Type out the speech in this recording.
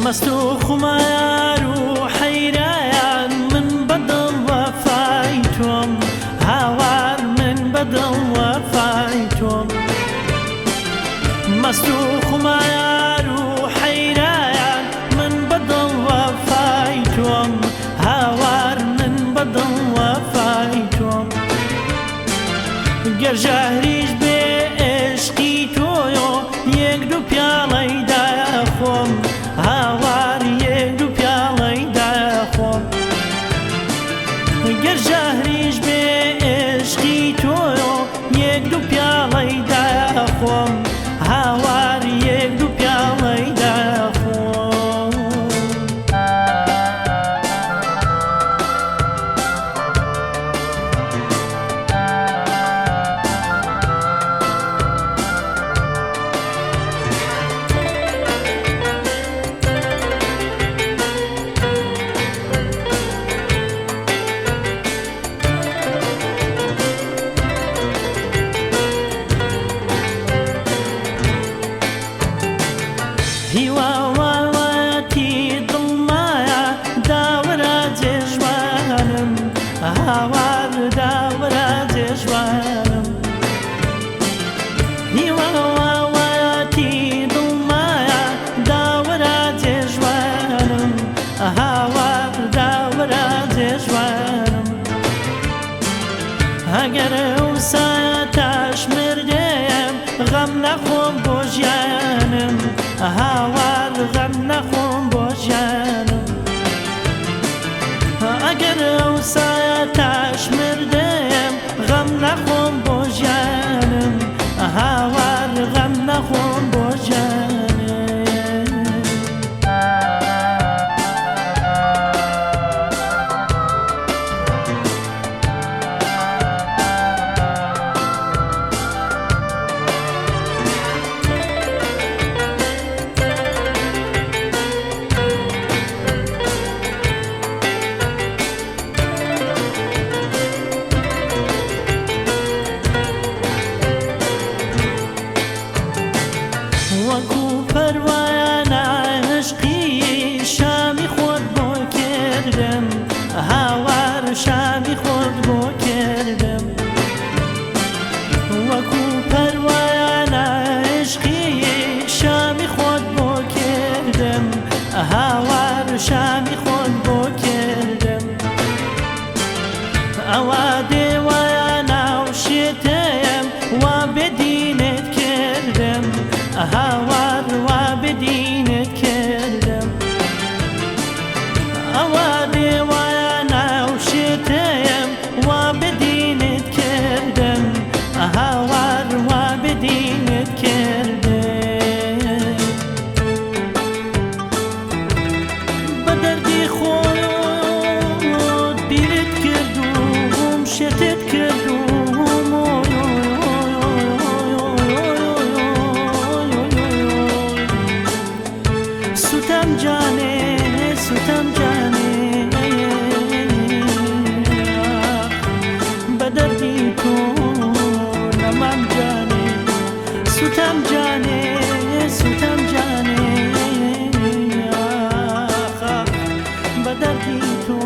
مەست و خومار و حەیران من بەدڵ وەفای تۆم هاوار من بەدڵ وەفای تۆم مەست و خومار و حەیران من بەدڵ وەفای تۆم هاوار من بەدڵ وەفای تۆم گەر ژەهریش بێ عێشقی تۆیۆ یەک دوو پیاڵەی داخۆم هاوار یەک دوو پیاڵەی داخۆم گەر ژەهریش بێ عێشقی تۆیۆ یەک دوو پیاڵەی داخۆم هاوار یەک دوو پیاڵەی داخۆم هیواوەتی دڵمایە داوەرە جێژوانم هاوار داوەرە جێژوانم هیواوەتی دڵمایە داوەرە جێژوانم هاوار داوەرە جێژوانم ئەگەر ئەوسایە تاشمردەیەم غەم نەخۆم بۆ ژیانم هاوار غەم نەخۆم بۆ ژیانم ئەگەر ئەوسایە تاشمردەیەم غەم نەخۆم بۆ ژیانم هاوار غەم نەخۆم بۆ ژیانم وەکو پەروانە عشقی شامی خۆت بۆ کردم هاوار شامی خۆت بۆ کردم وەکو پەروانە عشقی شامی خۆت بۆ کردم هاوار شامی خۆت بۆ کردم ئەوە دێوایە ناوشێتەیەم وا بێدینت کردم هاوار وا بێدینت کردم ئەوە دێوایە ناوشێتەیەم وا بێدینت کردم هاوار وا بێدینت کردم بە دەردی خۆت بیرت کردوم شێتت کردوم سوتم جانێ سوتم جانێ بە دەردی تۆ نەمام جانێ سوتم جانێ سوتم جانێ بە دەردی تۆ